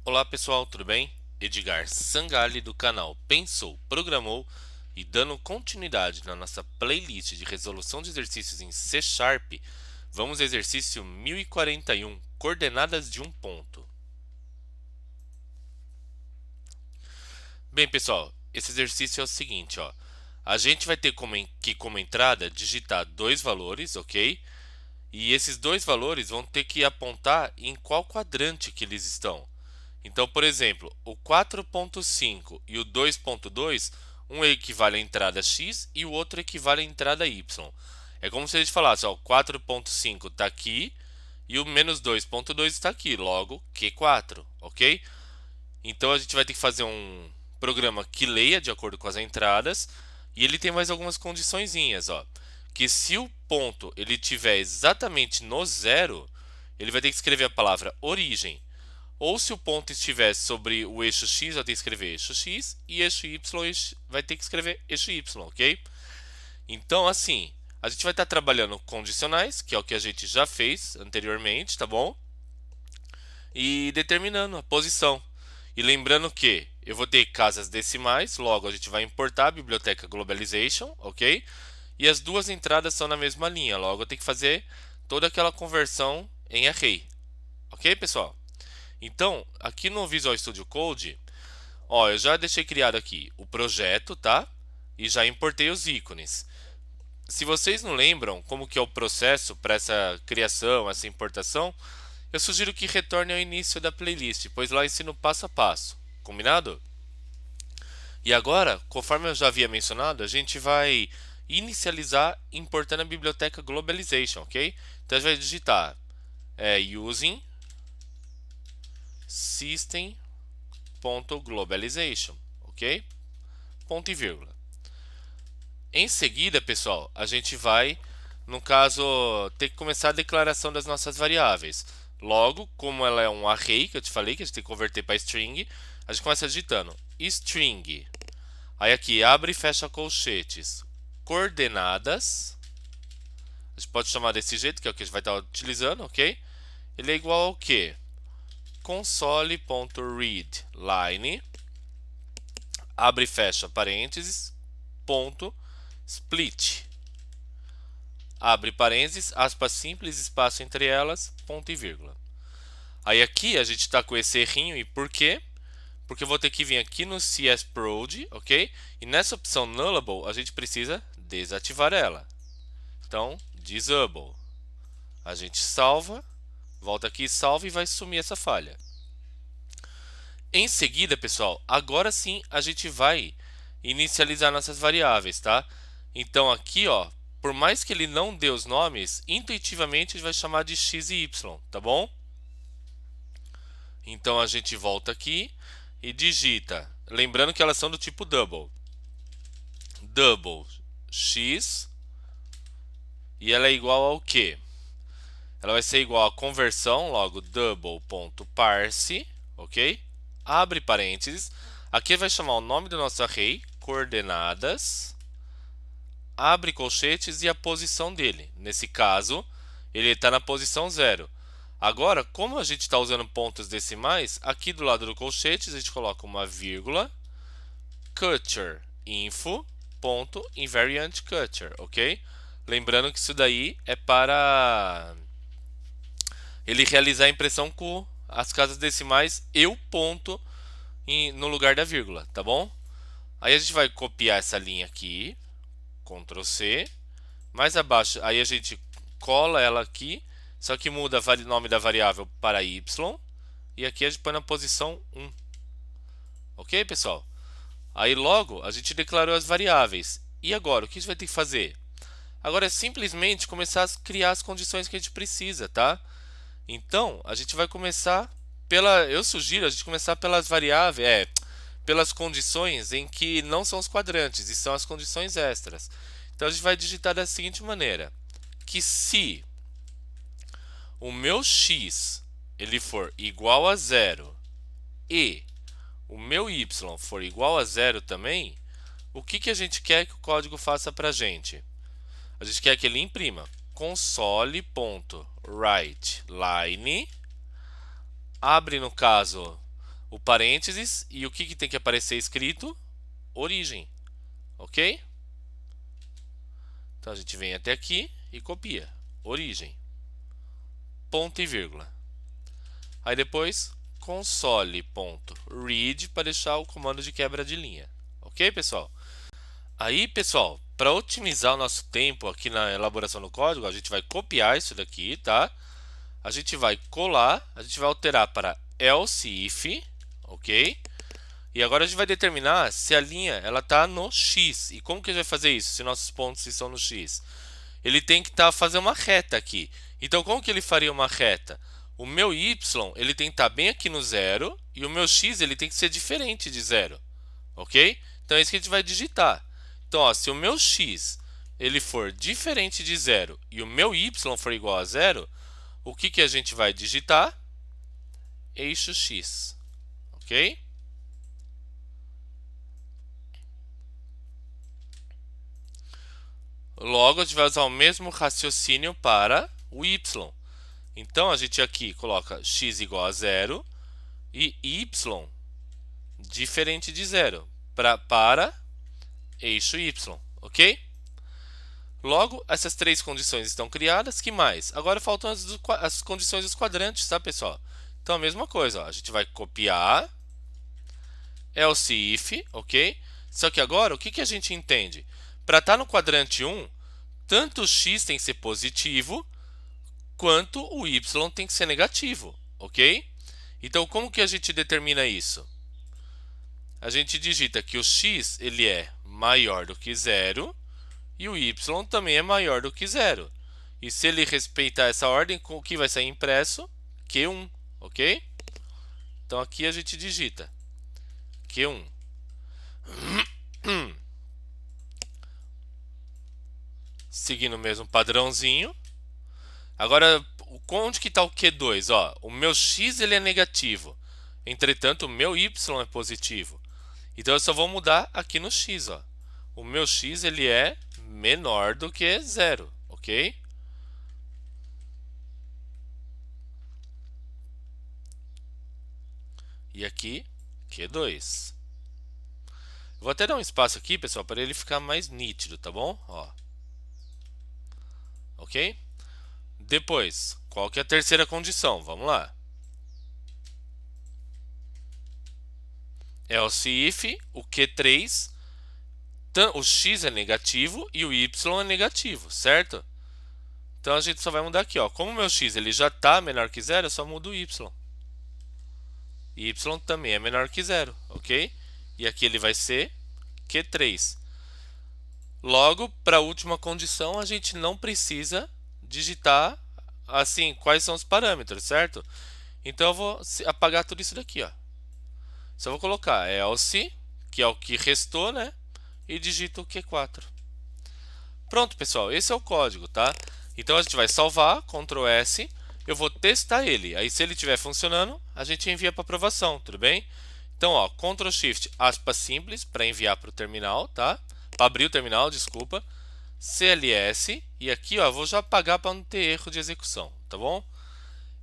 Olá pessoal, tudo bem? Edgar Sangalli do canal Pensou, Programou e dando continuidade na nossa playlist de resolução de exercícios em C Sharp, vamos ao exercício 1041, coordenadas de um ponto. Bem pessoal, esse exercício é o seguinte, ó. A gente vai ter como entrada digitar dois valores, ok? E esses dois valores vão ter que apontar em qual quadrante que eles estão. Então, por exemplo, o 4.5 e o 2.2, um equivale à entrada x e o outro equivale à entrada y. É como se a gente falasse, ó, o 4.5 está aqui e o menos 2.2 está aqui, logo Q4, ok? Então a gente vai ter que fazer um programa que leia de acordo com as entradas e ele tem mais algumas condiçõezinhas, ó, que se o ponto ele tiver exatamente no zero, ele vai ter que escrever a palavra origem. Ou se o ponto estiver sobre o eixo x, vai ter que escrever eixo x, e eixo y vai ter que escrever eixo y, ok? Então, assim, a gente vai estar trabalhando condicionais, que é o que a gente já fez anteriormente, tá bom? E determinando a posição. E lembrando que eu vou ter casas decimais, logo a gente vai importar a biblioteca Globalization, ok? E as duas entradas são na mesma linha, logo eu tenho que fazer toda aquela conversão em array, ok, pessoal? Então, aqui no Visual Studio Code, ó, eu já deixei criado aqui o projeto, tá? E já importei os ícones. Se vocês não lembram como que é o processo para essa criação, essa importação, eu sugiro que retorne ao início da playlist, pois lá eu ensino passo a passo. Combinado? E agora, conforme eu já havia mencionado, a gente vai inicializar importando a biblioteca Globalization, ok? Então a gente vai digitar using system.globalization, ok? Ponto e vírgula. Em seguida, pessoal, a gente vai, no caso, ter que começar a declaração das nossas variáveis. Logo, como ela é um array, que eu te falei, que a gente tem que converter para string, a gente começa digitando string. Aí aqui, abre e fecha colchetes. Coordenadas. A gente pode chamar desse jeito, que é o que a gente vai estar utilizando, ok? Ele é igual ao quê? Console.readline. Abre e fecha parênteses. Ponto. Split. Abre parênteses, aspas simples, espaço entre elas, ponto e vírgula. Aí aqui a gente está com esse errinho, e por quê? Porque eu vou ter que vir aqui no csprod, ok? E nessa opção nullable, a gente precisa desativar ela. Então, disable. A gente salva, volta aqui, salva e vai sumir essa falha. Em seguida, pessoal, agora sim a gente vai inicializar nossas variáveis, tá? Então aqui, ó, por mais que ele não dê os nomes, intuitivamente a gente vai chamar de x e y, tá bom? Então a gente volta aqui e digita, lembrando que elas são do tipo double. Double x, e ela é igual ao quê? Ela vai ser igual a conversão, logo double.parse, ok? Abre parênteses. Aqui vai chamar o nome do nosso array, coordenadas, abre colchetes e a posição dele. Nesse caso, ele está na posição 0. Agora, como a gente está usando pontos decimais, aqui do lado do colchetes a gente coloca uma vírgula, culture info, ponto, invariant culture, ok? Lembrando que isso daí é para ele realizar a impressão com as casas decimais e o ponto no lugar da vírgula, tá bom? Aí a gente vai copiar essa linha aqui, Ctrl C, mais abaixo, aí a gente cola ela aqui, só que muda o nome da variável para y, e aqui a gente põe na posição 1. Ok, pessoal? Aí logo a gente declarou as variáveis. E agora, o que a gente vai ter que fazer? Agora é simplesmente começar a criar as condições que a gente precisa, tá? Então, a gente vai começar eu sugiro a gente começar pelas variáveis, pelas condições em que não são os quadrantes e são as condições extras. Então a gente vai digitar da seguinte maneira: que se o meu x ele for igual a zero e o meu y for igual a zero também, o que a gente quer que o código faça para a gente? A gente quer que ele imprima console.writeLine, abre no caso o parênteses e o que tem que aparecer escrito? Origem, ok? Então a gente vem até aqui e copia, origem, ponto e vírgula. Aí depois console.read para deixar o comando de quebra de linha, ok, pessoal? Aí, pessoal, para otimizar o nosso tempo aqui na elaboração do código, a gente vai copiar isso daqui, tá? A gente vai colar, a gente vai alterar para else if, ok? E agora a gente vai determinar se a linha ela está no x. E como que a gente vai fazer isso, se nossos pontos estão no x? Ele tem que fazer uma reta aqui. Então, como que ele faria uma reta? O meu y ele tem que estar bem aqui no zero e o meu x ele tem que ser diferente de zero, ok? Então é isso que a gente vai digitar. Então, ó, se o meu x ele for diferente de zero e o meu y for igual a zero, o que a gente vai digitar? Eixo x, ok? Logo, a gente vai usar o mesmo raciocínio para o y. Então, a gente aqui coloca x igual a zero e y diferente de zero para eixo y, ok? Logo, essas três condições estão criadas. Que mais? Agora faltam as condições dos quadrantes, tá, pessoal? Então, a mesma coisa, ó, a gente vai copiar else if, ok? Só que agora, o que a gente entende? Para estar no quadrante 1, tanto o x tem que ser positivo, quanto o y tem que ser negativo, ok? Então, como que a gente determina isso? A gente digita que o x ele é maior do que zero e o y também é maior do que zero. E se ele respeitar essa ordem, o que vai sair impresso? Q1, ok? Então aqui a gente digita Q1. Seguindo o mesmo padrãozinho. Agora, onde que está o Q2? Ó, o meu x ele é negativo. Entretanto, o meu y é positivo. Então eu só vou mudar aqui no x. Ó. O meu x ele é menor do que zero, ok? E aqui, Q2. Vou até dar um espaço aqui, pessoal, para ele ficar mais nítido, tá bom? Ó. Ok? Depois, qual que é a terceira condição? Vamos lá. Else if o Q3, o x é negativo e o y é negativo, certo? Então a gente só vai mudar aqui, ó. Como o meu x ele já está menor que zero, eu só mudo o y. Y também é menor que zero, ok? E aqui ele vai ser Q3. Logo, para a última condição, a gente não precisa digitar assim quais são os parâmetros, certo? Então eu vou apagar tudo isso daqui, ó. Só vou colocar else, que é o que restou, né? E digito o Q4. Pronto, pessoal, esse é o código, tá? Então a gente vai salvar, Ctrl S, eu vou testar ele. Aí se ele estiver funcionando, a gente envia para aprovação, tudo bem? Então, ó, Ctrl Shift, aspas simples, para enviar para o terminal, tá? Para abrir o terminal, desculpa. CLS, e aqui, ó, vou já apagar para não ter erro de execução, tá bom?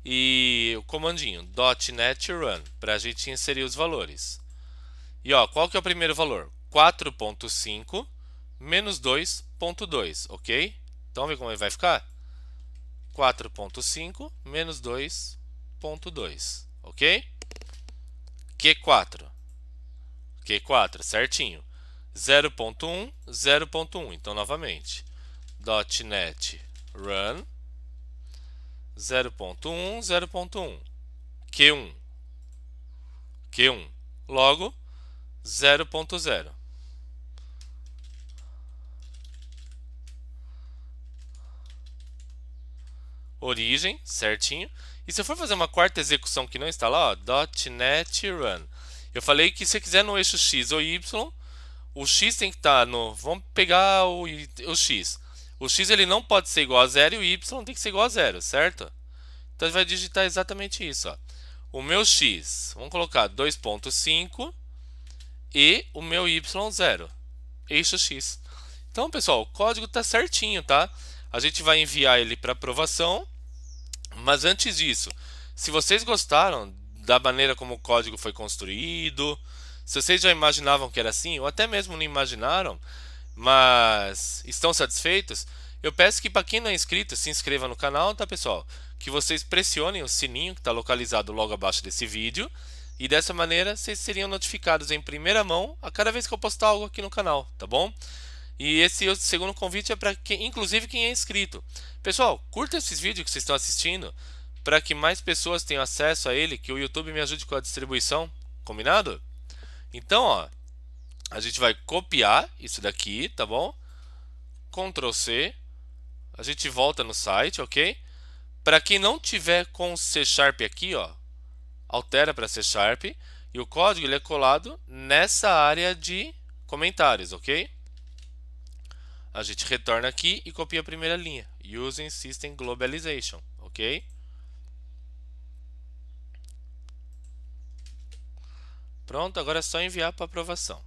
E o comandinho .NET Run, para a gente inserir os valores. E ó, qual que é o primeiro valor? 4.5 menos 2.2, ok? Então vamos ver como ele vai ficar? 4.5 menos 2.2, ok? Q4. Q4, certinho. 0.1, 0.1. Então, novamente, .NET Run 0.1, 0.1. Q1. Q1. Logo, 0.0. Origem, certinho. E se eu for fazer uma quarta execução que não está lá, ó, .NET Run. Eu falei que se quiser no eixo X ou Y, o X tem que estar no... Vamos pegar o X. O X ele não pode ser igual a zero e o Y tem que ser igual a zero, certo? Então a gente vai digitar exatamente isso. Ó. O meu X, vamos colocar 2.5 e o meu Y 0. Eixo X. Então, pessoal, o código está certinho, tá? A gente vai enviar ele para aprovação. Mas antes disso, se vocês gostaram da maneira como o código foi construído. Se vocês já imaginavam que era assim, ou até mesmo não imaginaram, mas estão satisfeitos, eu peço que para quem não é inscrito, se inscreva no canal, tá pessoal? Que vocês pressionem o sininho que está localizado logo abaixo desse vídeo e dessa maneira vocês seriam notificados em primeira mão a cada vez que eu postar algo aqui no canal, tá bom? E esse segundo convite é para quem, inclusive quem é inscrito. Pessoal, curta esses vídeos que vocês estão assistindo para que mais pessoas tenham acesso a ele, que o YouTube me ajude com a distribuição, combinado? Então, ó, a gente vai copiar isso daqui, tá bom? Ctrl C, a gente volta no site, ok? Para quem não tiver com C Sharp aqui, ó, altera para C Sharp e o código ele é colado nessa área de comentários, ok? A gente retorna aqui e copia a primeira linha, Using System Globalization, ok? Pronto, agora é só enviar para aprovação.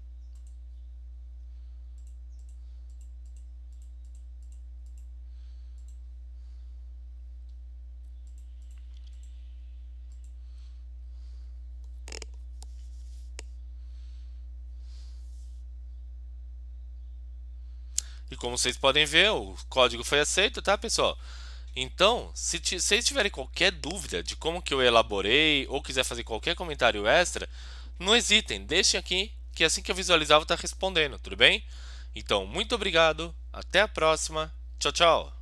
E como vocês podem ver, o código foi aceito, tá, pessoal? Então, se vocês tiverem qualquer dúvida de como que eu elaborei ou quiser fazer qualquer comentário extra, não hesitem, deixem aqui que assim que eu visualizar eu vou estar respondendo, tudo bem? Então, muito obrigado, até a próxima, tchau, tchau!